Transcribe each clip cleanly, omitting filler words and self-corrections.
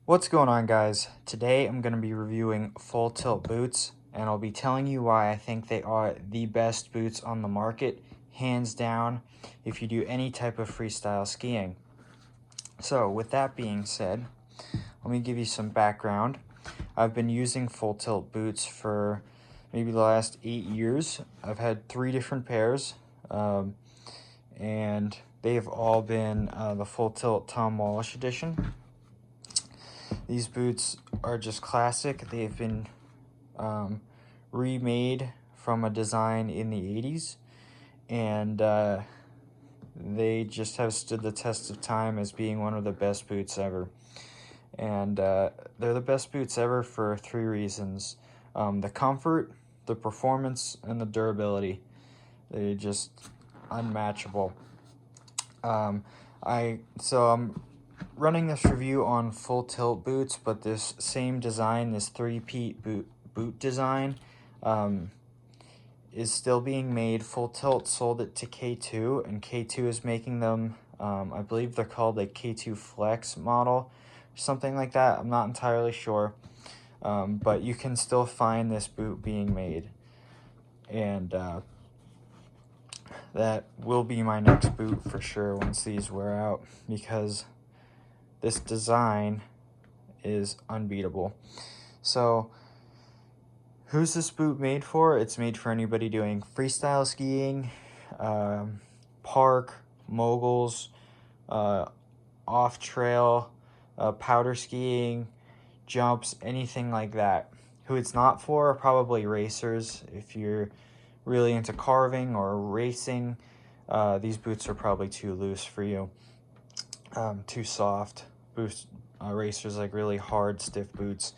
What's going on, guys? Today I'm going to be reviewing full tilt boots, and I'll be telling you why I think they are the best boots on the market, hands down, if you do any type of freestyle skiing. So with that being said, let me give you some background. I've been using full tilt boots for maybe the last 8 years. I've had 3 different pairs, and they've all been the full tilt Tom Wallish edition. These boots are just classic. They've been remade from a design in the 80s, and they just have stood the test of time as being one of the best boots ever. And they're the best boots ever for 3 reasons. The comfort, the performance, and the durability. They're just unmatchable. I'm running this review on full tilt boots, but this same design, this three-peat boot design, is still being made. Full Tilt sold it to K2, and K2 is making them, I believe they're called like K2 Flex model, something like that. I'm not entirely sure, but you can still find this boot being made, and that will be my next boot for sure once these wear out, because this design is unbeatable. So who's this boot made for? It's made for anybody doing freestyle skiing, park, moguls, off-trail, powder skiing, jumps, anything like that. Who it's not for are probably racers. If you're really into carving or racing, these boots are probably too loose for you, too soft. Racers like really hard, stiff boots.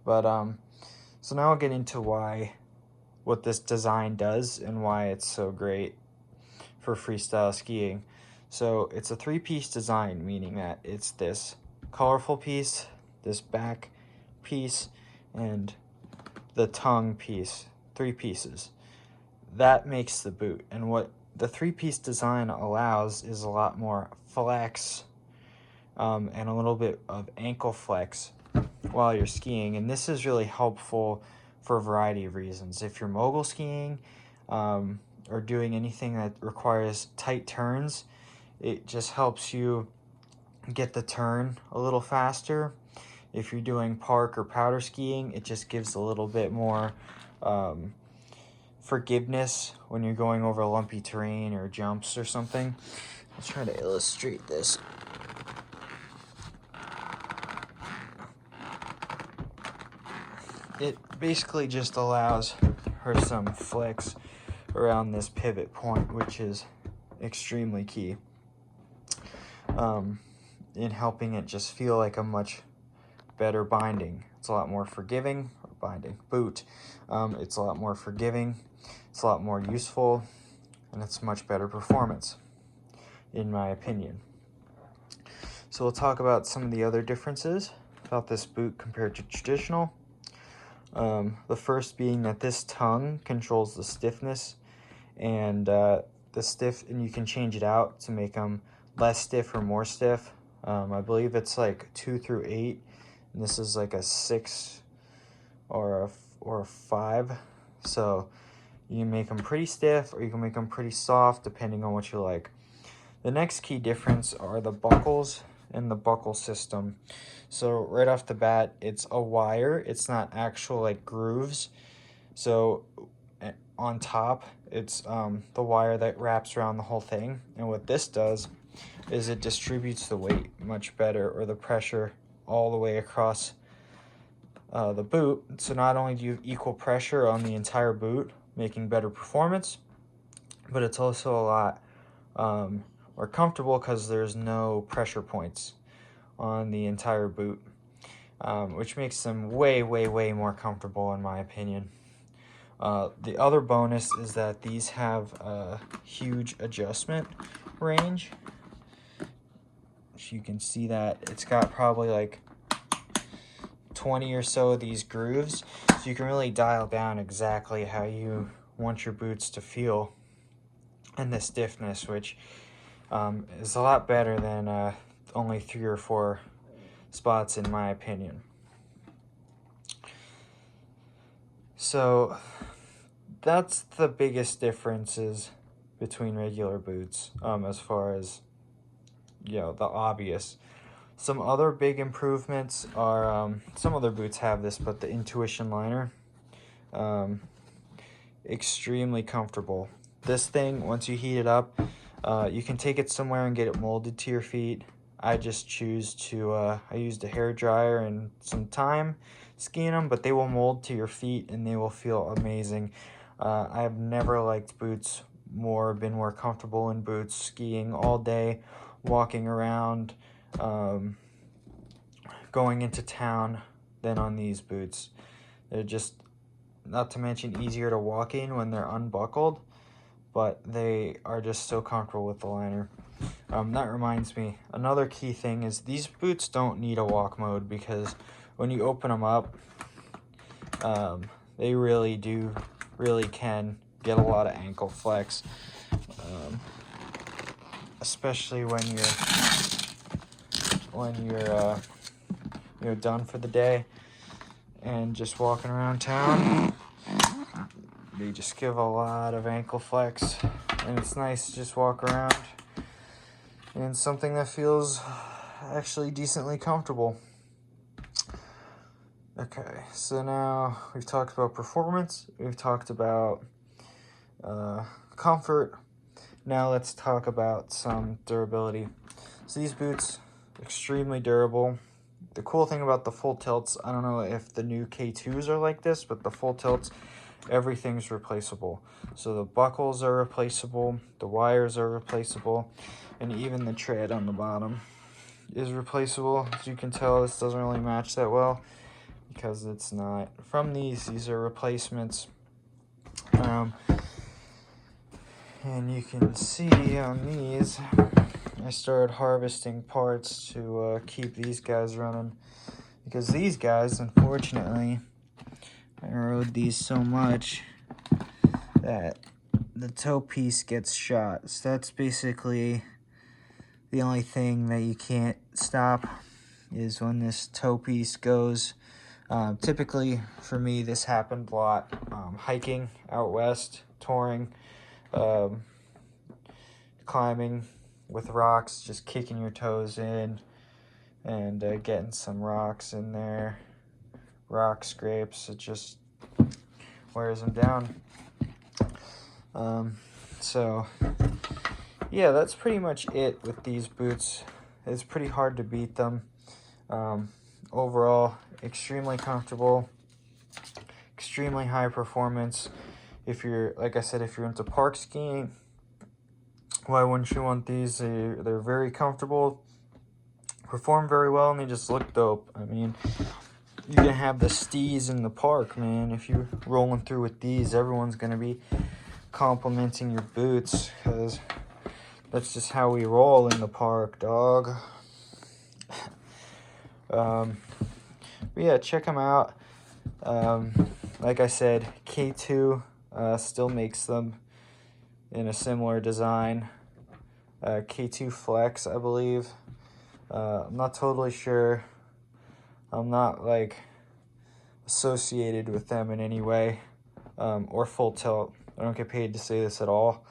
But so now I'll get into what this design does and why it's so great for freestyle skiing. So it's a 3-piece design, meaning that it's this colorful piece, this back piece, and the tongue piece, 3 pieces. That makes the boot. And what the 3-piece design allows is a lot more flex, and a little bit of ankle flex while you're skiing, and this is really helpful for a variety of reasons. If you're mogul skiing, or doing anything that requires tight turns, it just helps you get the turn a little faster. If you're doing park or powder skiing, it just gives a little bit more forgiveness when you're going over lumpy terrain or jumps or something. I'll try to illustrate this. It basically just allows her some flex around this pivot point, which is extremely key in helping it just feel like a much better binding. It's a lot more forgiving, boot. It's a lot more forgiving, it's a lot more useful, and it's much better performance, in my opinion. So we'll talk about some of the other differences about this boot compared to traditional. The first being that this tongue controls the stiffness, and you can change it out to make them less stiff or more stiff. I believe it's like 2 through 8, and this is like a 6 or a 5. So you can make them pretty stiff, or you can make them pretty soft, depending on what you like. The next key difference are the buckles and the buckle system. So right off the bat, it's a wire. It's not actual like grooves. So on top, it's the wire that wraps around the whole thing. And what this does is it distributes the weight much better, or the pressure, all the way across the boot. So not only do you have equal pressure on the entire boot, making better performance, but it's also a lot more comfortable because there's no pressure points on the entire boot, which makes them way more comfortable in my opinion. The other bonus is that these have a huge adjustment range. So you can see that it's got probably like 20 or so of these grooves, so you can really dial down exactly how you want your boots to feel, and the stiffness, which is a lot better than only 3 or 4 spots in my opinion. So that's the biggest differences between regular boots, as far as, you know, the obvious. Some other big improvements are, some other boots have this, but the Intuition liner, extremely comfortable. This thing, once you heat it up, you can take it somewhere and get it molded to your feet. I just choose to, I used a hair dryer and some time skiing them, but they will mold to your feet and they will feel amazing. I've never liked boots more, been more comfortable in boots skiing all day, walking around, going into town than on these boots. They're just, not to mention, easier to walk in when they're unbuckled, but they are just so comfortable with the liner. That reminds me, another key thing is these boots don't need a walk mode, because when you open them up, they really can get a lot of ankle flex, especially when you're done for the day and just walking around town. They just give a lot of ankle flex, and it's nice to just walk around in something that feels actually decently comfortable. Okay, so now we've talked about performance, we've talked about comfort. Now let's talk about some durability. So these boots, extremely durable. The cool thing about the full tilts, I don't know if the new K2s are like this, but the full tilts, everything's replaceable. So the buckles are replaceable, the wires are replaceable, and even the tread on the bottom is replaceable. As you can tell, this doesn't really match that well because it's not from these are replacements. And you can see on these, I started harvesting parts to keep these guys running, because these guys, unfortunately, I rode these so much that the toe piece gets shot. So that's basically the only thing that you can't stop, is when this toe piece goes. Typically, for me, this happened a lot hiking out west, touring, climbing with rocks, just kicking your toes in and getting some rocks in there, rock scrapes. It just wears them down. So yeah, that's pretty much it with these boots. It's pretty hard to beat them. Overall, extremely comfortable, extremely high performance. If you're, like I said, if you're into park skiing, why wouldn't you want these? They're very comfortable, perform very well, and they just look dope. I mean, you're gonna have the steez in the park, man. If you're rolling through with these, everyone's gonna be complimenting your boots, because that's just how we roll in the park, dog. But yeah, check them out. Like I said, K2 still makes them in a similar design. K2 Flex, I believe. I'm not totally sure. I'm not like associated with them in any way, or Full Tilt. I don't get paid to say this at all,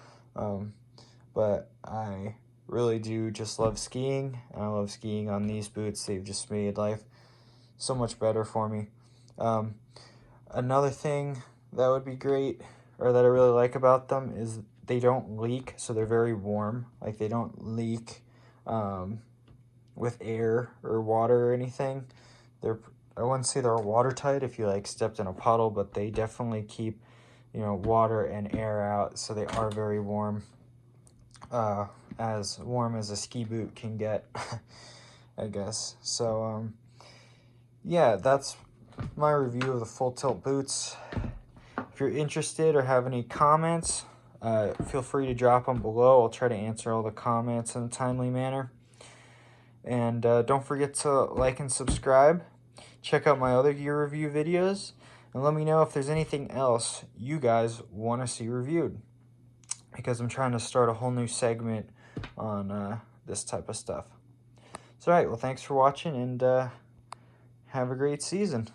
but I really do just love skiing, and I love skiing on these boots. They've just made life so much better for me. Another thing that would be great, or that I really like about them, is they don't leak, so they're very warm. Like, they don't leak with air or water or anything. I wouldn't say they're watertight if you like stepped in a puddle, but they definitely keep, you know, water and air out, so they are very warm. As warm as a ski boot can get, I guess. So yeah, that's my review of the Full Tilt boots. If you're interested or have any comments, feel free to drop them below. I'll try to answer all the comments in a timely manner. And don't forget to like and subscribe. Check out my other gear review videos, and let me know if there's anything else you guys want to see reviewed, because I'm trying to start a whole new segment on this type of stuff. So, all right, well, thanks for watching, and have a great season.